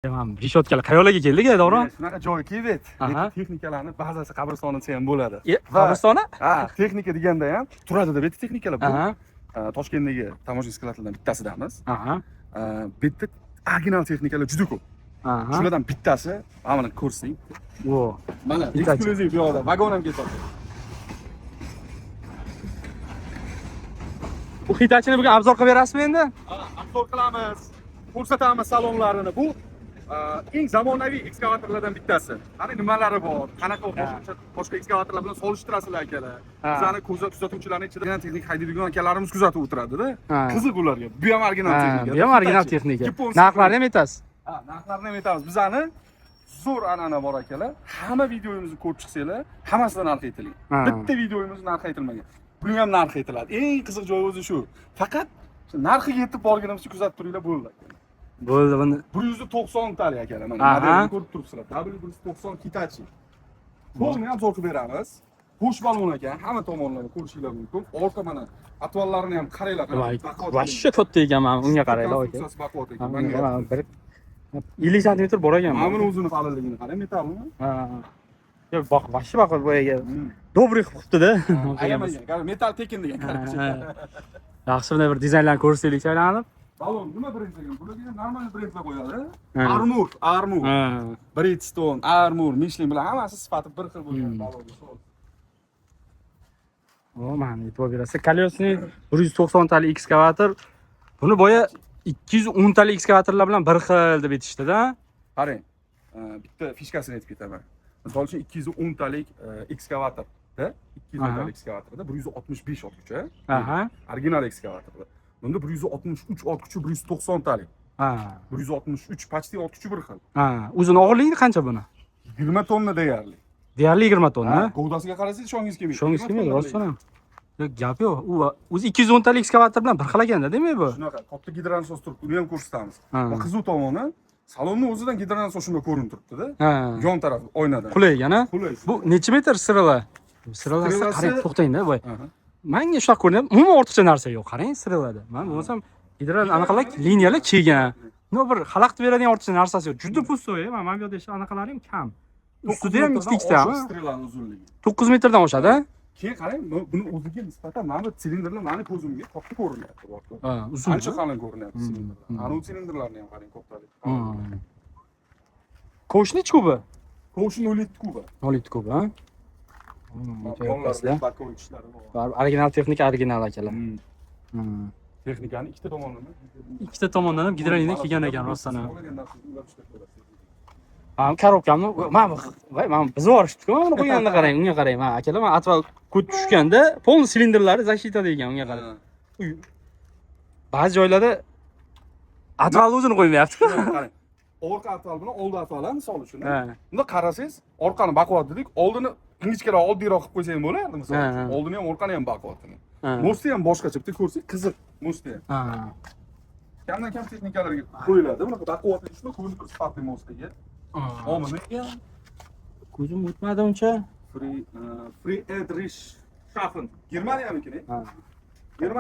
Tamam, rishotkalar qayoqlarga keldik, to'g'rimi? Shunaqa joyki vet. Texnikalarni bazasi qabriston desa ham bo'ladi. Qabristoni? Ha, texnika deganda ham turadi deb texnikalar bu. Toshkentdagi tamoshnik skladlardan bittasidamiz. Bu yerda original texnikalar juda ko'p. Shulardan bittasi, mana ko'rsang. Vo. Mana eksklyuziv bu yoqda vagon ham ketadi. Bu Hitachini bugun obzor qilib berasizmi endi? Obzor qilamiz. Ko'rsatamiz salonlarini. Bu eng zamonaviy ekskavatorlardan bittasi. Qani nimalari bor? Qanaqa boshqa ekskavatorlar bilan solishtirasizlar akalar. Bizlarni kuzatuvchilarning ichida texnik haydaydigan akalarimiz kuzatib o'tiradi-da. Qiziq ularga. Bu ham original texnika. Bu ham original texnika. Narxlarini ham aytasiz. Narxlarini ham aytamiz. Bizlarni zo'r an'ana bor akalar. Hamma videomizni ko'rib chiqsanglar, hammasidan narx aytiling. Bitta videomiz narx aytilmagan. Buni ham narx aytiladi. Eng qiziq joyi o'zi shu. Faqat narxiga yetib borganimizcha kuzatib turinglar bo'ldi. Bo'ldi buni. 190 tali akalar. Mana modelni ko'rib turibsizlar. W190 Hitachi. Qo'lni ham zo'r qilib beramiz. Bo'sh balon ekan, hamma tomonlarni ko'rishinglar mumkin. Orqa mana atvallarini ham qaranglar. Vashsha katta ekan, mana unga qaranglar aka. Bir 50 sm bor ekan. Mana buni o'zini faolligini qarang, metalmi? Yo, baq, vashsha baq boyaga. Dobri qilibdi-da. Ayamagan. Metal tekin degan qarang. Yaxshi bir dizaynlarni ko'rsanglik aylanib. Balon nima brendlagan? Bularga normal brendlar qo'yadi. Armur. Bridgestone, Armur, Michelin bilan hammasi sifati bir xil bo'lgan balon. O, mana e'tibor berasiz. Kolyosniy 190 tali ekskavator. Buni boya 210 tali ekskavatorlar bilan bir xil deb aytishdi-da. Qarang. Bitta fishkasini aytib ketaman. Misol uchun 210 talik ekskavatorda, 210 talik ekskavatorda 165 ot kuchi. Original ekskavatorda. Bunda 163 ot kuchi, 190 talik. 163 почти ot kuchi bir xil. O'zini og'irligi qancha buni? 20 tonna deyarli. Deyarli 20 tonna. G'ovdasiga qarasangiz ishongingiz kelmaydi. Ishongingiz kelmaydi, rostdan ham. Gap yo'q. U o'zi 210 talik ekskavator bilan bir xil ekanda, demak bu. Shunaqa, katta gidronasos turibdi, uni ham ko'rsatamiz. Va qizuv tomoni salonni o'zidan gidronasos shunda ko'rinib turibdi-da. Yon taraf oynadan. Qulay yana. Bu necha metr sirala? Siralar qarang, to'xtang-da, voy. Menga shunaqa ko'rinadi. Umuman ortiqcha narsa yo'q, qarang, siralada. Men bo'lmasam gidron anaqalar liniyalar kelgan. No bir xalaqtib beradigan ortiqcha narsasi yo'q. Juda pustoy, mana bu yerda anaqalarim kam. Ustida ham ikkita strelani uzunligi. 9 metrdan oshadi. Keyin qarang, buni o'ziga nisbatan mana bu silindrlar meni ko'zimga katta ko'rinyapti. Uzun. Ancha qalin ko'rinyapti silindrlar. Ana u silindrlarni ham qarang, kattalik. Kovsh nechi kubi? Kovsh 0.7 kubi. 0.7 kubi, ha? Bakovich ishlari bor. Original texnika, original akalar. Texnikani ikkita tomondan. Ikkita tomondan ham gidroliniydan kelgan ekan rostdan ham. Korobkamni mana biz borishdik-ku, mana qo'yganini qarang, unga qarang. Mana akalar, mana atval ko't tushganda polni silindrlari защита degan, unga qarang. Ba'zi joylarda atval o'zini qo'ymayapti-ku. Qarang. Orqa atval bilan old atval ham misol uchun. Bunda qarasangiz, orqani baquvvat dedik, oldini ingichkaroq oddiyroq qilib qo'ysangiz bo'ladi, misol uchun. Oldini ham, orqani ham baquvvatini. Mosti ham boshqacha, bitta ko'rsak, qiziq mosti ham. Kamdan kam texnikalarga qo'yiladi. Bunaqa baquvvatli shuni ko'zib sifatli mostiga. Omini ko'zim o'tmadi uncha. Friedrich Schaffen. Germaniyaniki.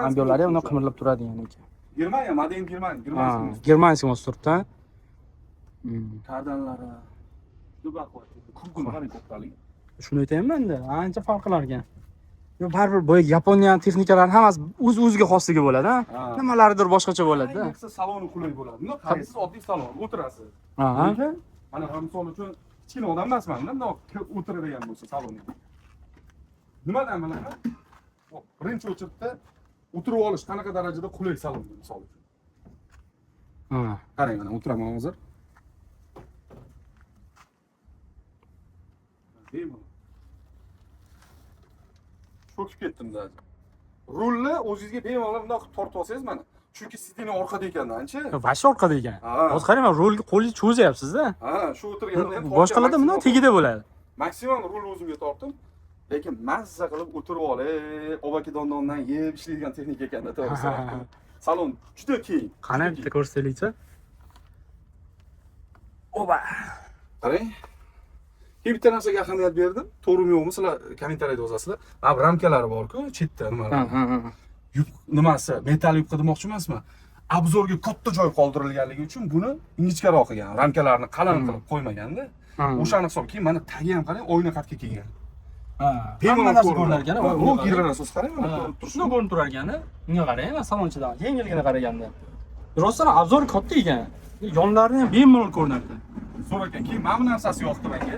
Ambiyollari ham qimirlab turadi yana ekan. Germaniya, Maden Germaniya. Germaniyasi mos turibdi. Kardanlari. Juda baquvvat. Kurgun qanday ko'ptalik. Shuni aytayman-da, ancha farq qilar ekan. Yo, baribir boya Yaponiya texnikalari hammasi o'z-o'ziga xosligi bo'ladi, ha. Nimalaridir boshqacha bo'ladi-da. Ayniqsa saloni qulay bo'ladi. Buni qaraysiz, oddiy salon, o'tirasiz. Mana misol uchun kichkina odam emasman-da, bundoq o'tiradigan bo'lsa salonga. Nimadan bilaman? Birinchi o'chirtda o'tirib olish qanaqa darajada qulay salon misol uchun. Qarang, mana o'tiraman hozir. Cho'kib ketdim-da. Rulni o'zingizga bemalol bundoq tortib olsangiz mana. Chunki sidini orqada ekan ancha. Vash orqada ekan. Hozir qarang, rolga qo'lingizni cho'zyapsiz-da. Shu o'tirganda ham boshqalarda bundan tegida bo'ladi. Maksimum rul o'zimga tortdim. Lekin mazza qilib o'tirib olib, obaki dondondan yeb ishlaydigan texnika ekanda, to'g'risi. Salon juda keng. Qani bitta ko'rsataylik-chi. Oba. Qarang. Bitta narsaga ahamiyat berdim. To'g'rimi yo'qmi, sizlar kommentariyada yozasizlar. Mana ramkalari bor-ku, chetda nimalar. Yuk nimasi, metal yubqa demoqchi emasman. obzorga katta joy qoldirilganligi uchun buni ingichkaroq qilgan, ramkalarni qalin qilib qo'ymaganda. O'shani hisob keyin mana tagi ham qarang, oyna qatga kelgan. Hamma narsa ko'rinar ekan. Bu girlar asos qarang, mana shuni ko'rinib turar ekan. Bunga qarang, mana salonchidan yengilgina qaraganda. Rostdan obzor katta ekan. Yonlari ham bemalol ko'rinadi. Zo'r ekan. Keyin mana bu narsasi yoqdi menga.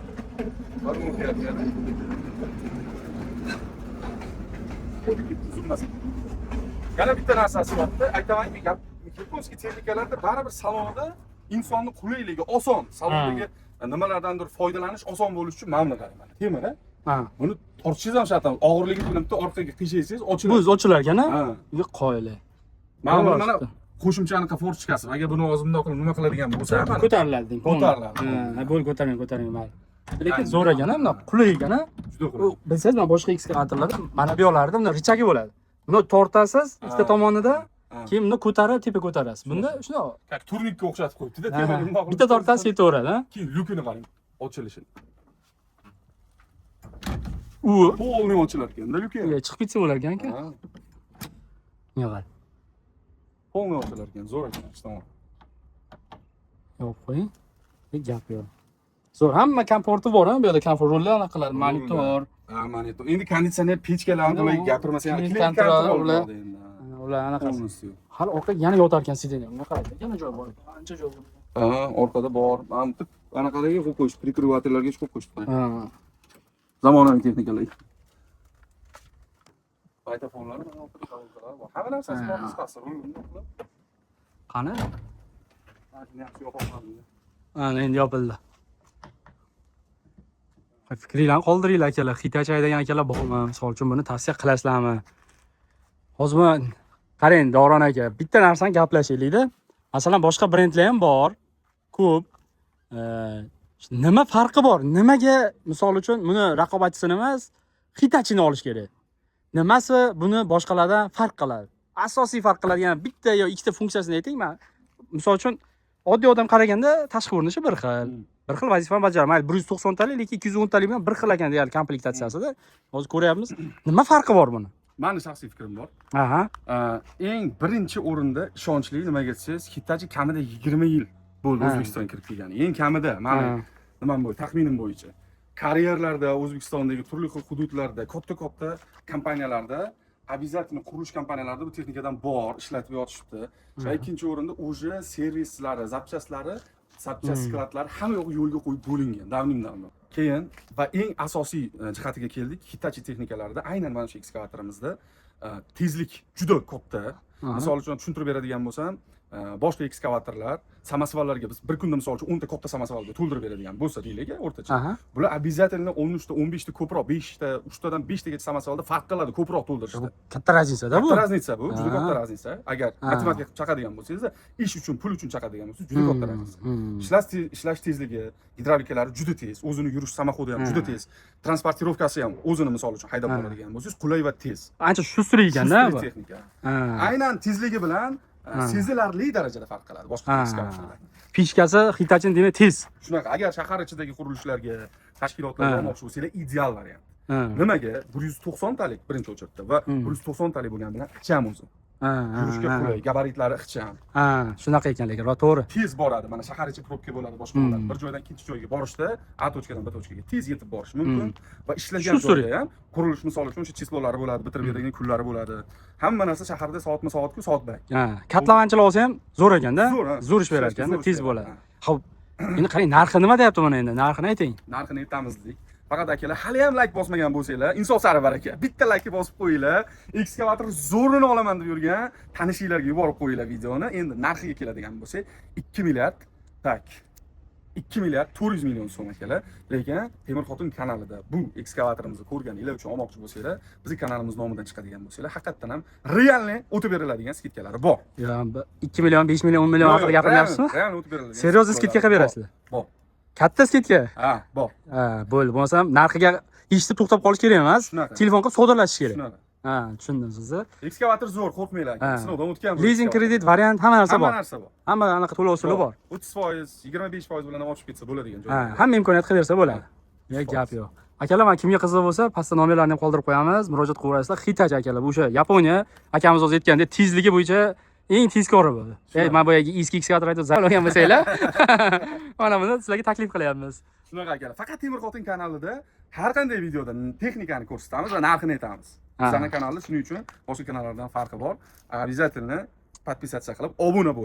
Yana bitta narsasi yoqdi. Aytamanki, Yaponskiy texnikalarda baribir salonda insonni qulayligi oson, salondagi nimalardandir foydalanish oson bo'lishi uchun mana buni qarang. Temir, buni tortishingiz ham shart. Og'irligi bilan bitta orqaga qiyshaysiz, ochiladi. Bu ochilar ekan-a? Yo, qoyili. Mana qo'shimchani forchkasi. Agar buni hozir bundoq qilib nima qiladigan bo'lsa, ko'tariladi. Ko'tariladi. Bo'lib ko'taring mayli. Lekin zo'r ekan-a, bundoq qulay ekan-a. Juda qulay. Bilsangiz, men boshqa ekskavatorlarda mana bu yoqlarida bunda richagi bo'ladi. Buni tortasiz, ikkita tomonida, keyin buni ko'tarib, tepa ko'tarasiz. Bunda shunaqa. Turnikka o'xshatib qo'yibdi-da, temirni bundoq. Bitta tortasiz yetaveradi, ha? Keyin lyukini qarang, ochilishini. U polni ochilar ekan-da, lyuki. chiqib ketsa bo'lar ekan-ku. Yo'q. Polni ochilar ekan, zo'r ekan, tomon. Yo'q qo'ying. Gap yo'q. Zo'r, hamma komforti bor, ha? Bu yerda komfort rollar anaqa qiladi, monitor. Monitor. Endi konditsioner, pechkalarni to'g'ri gapirmasa ham, ular anaqa. Hali orqaga yana yotar ekan sidenya. Nima qaraydi? Yana joy bor. Ancha joy bor. Orqada bor. Anaqadagi qo'yib qo'yish, prikrivatorlarga qo'yib qo'yishdi. Zamonaviy texnikalar. Baytafonlar, hamma narsasi bor, qisqasi. Qani? Ana endi yopildi. Fikringlarni qoldiringlar akalar. Hitachi haydagan akalar bormi? Misol uchun buni tavsiya qilasizlarmi? Hozir qarang, Davron aka, bitta narsani gaplashaylik-da. Masalan, boshqa brendlar ham bor. Ko'p. Nima farqi bor? Nimaga misol uchun buni raqobatchisini emas, Hitachini olish kerak? Nimasi buni boshqalardan farq qiladi? Asosiy farq qiladigan bitta yo ikkita funksiyasini ayting. Men misol uchun oddiy odam qaraganda tashqi ko'rinishi bir xil. Bir xil vazifani bajaradi. Mayli 190 talik, lekin 210 talik bilan bir xil ekan deyarli komplektatsiyasida. Hozir ko'ryapmiz. Nima farqi bor buni? Meni shaxsiy fikrim bor. Eng birinchi o'rinda ishonchli nimaga desangiz, Hitachi kamida 20 yil bo'ldi O'zbekistonga kirib kelgani. Eng kamida, meni nimam bo'yicha, taxminim bo'yicha. Karyerlarda, O'zbekistondagi turli xil hududlarda, katta kompaniyalarda, обязательно qurilish kompaniyalarida bu texnikadan bor, ishlatib yotishibdi. Va ikkinchi o'rinda o'sha servislari, zapchastlari, skladlari hamma yo'lga qo'yib bo'lingan, davnimdan. Keyin va eng asosiy jihatiga keldik. Hitachi texnikalarida aynan mana shu ekskavatorimizda tezlik juda katta. Misol uchun tushuntirib beradigan bo'lsam, boshqa ekskavatorlar samosavallarga biz bir kunda misol uchun 10 ta katta samosavalga to'ldirib beradigan bo'lsa deylik, o'rtacha. Bular обязательно 13 ta, 15 ta ko'proq, 5 ta, 3 tadan 5 tagacha samosavalda farq qiladi, ko'proq to'ldirishda. Katta raznica-da bu. Katta raznica bu, juda katta raznica. Agar matematika qilib chaqadigan bo'lsangiz, ish uchun, pul uchun chaqadigan bo'lsangiz, juda katta raznica. Ishlash tezligi, gidravlikalari juda tez, o'zini yurish samoxodi ham juda tez. Transportirovkasi ham o'zini misol uchun haydab boradigan bo'lsangiz, qulay va tez. Ancha shustri ekan-da bu texnika. Aynan tezligi bilan sezilarli darajada farq qiladi boshqa ekskavatorlar. Fishkasi Hitachini demak tez. Shunaqa, agar shahar ichidagi qurilishlarga, tashkilotlarga olmoqchi bo'lsanglar, ideal variant. Nimaga? 190 talik birinchi o'chirtda va 190 talik bo'lgani bilan ixcham o'zi. Yurishga qulay, gabaritlari ixcham. Shunaqa ekan lekin, to'g'ri. Tez boradi. Mana shahar ichi probka bo'ladi, boshqa bo'ladi. Bir joydan ikkinchi joyga borishda, A tochkadan B tochkaga tez yetib borish mumkin va ishlagan joyda ham qurilish misol uchun o'sha chislolari bo'ladi, bitirib beradigan kunlari bo'ladi. Hamma narsa shaharda soatma-soatku, soatbay. Katlavanchilar olsa ham zo'r ekanda. Zo'r ish berar ekanda, tez bo'ladi. Xo'p, endi qarang, narxi nima deyapti mana endi? Narxini ayting. Narxini aytamiz dedik. Faqat akalar, hali ham like bosmagan bo'lsanglar, insof sari baraka. Bitta like bosib qo'yinglar. Ekskavator zo'rini olaman deb yurgan tanishinglarga yuborib qo'yinglar videoni. Endi narxiga keladigan bo'lsak, 2 milliard, tak. 2 milliard 400 million so'm akalar. Lekin Temir Xotin kanalida bu ekskavatorimizni ko'rganinglar uchun olmoqchi bo'lsanglar, bizning kanalimiz nomidan chiqadigan bo'lsanglar, haqiqatan ham realni o'tib beriladigan skidkalari bor. 2 million, 5 million, 10 million haqida gapiryapsizmi? Realni o'tib beriladigan. Seriozli skidka qilib berasizlar? Bor. Katta skidka? Bor. Bo'ldi. Bo'lmasam narxiga eshitib to'xtab qolish kerak emas. Telefon qilib savdolashish kerak. Shunaqa. Tushundim sizni. Ekskavator zo'r, qo'rqmanglar. Sinovdan o'tgan. Leasing, kredit, variant hamma narsa bor. Hamma narsa bor. Hamma anaqa to'lov usuli bor. 30%, 25% bilan ochib ketsa bo'ladigan joy. Hamma imkoniyat qilib bersa bo'ladi. Gap yo'q. Akalar, men kimga qiziq bo'lsa, pastda nomerlarni ham qoldirib qo'yamiz. Murojaat qilaverasizlar. Hitachi akalar, bu o'sha Yaponiya akamiz o'zi aytgandek, tezligi bo'yicha eng tezkori bo'ldi. Men boyagi eski ekskavatorni zal olgan bo'lsanglar, mana buni sizlarga taklif qilyapmiz. Shunaqa akalar. Faqat Temir xotin kanalida har qanday videoda texnikani ko'rsatamiz va narxini aytamiz. Bizning kanalda shuning uchun boshqa kanallardan farqi bor. Обязательно подписаться qilib, obuna bo'ling.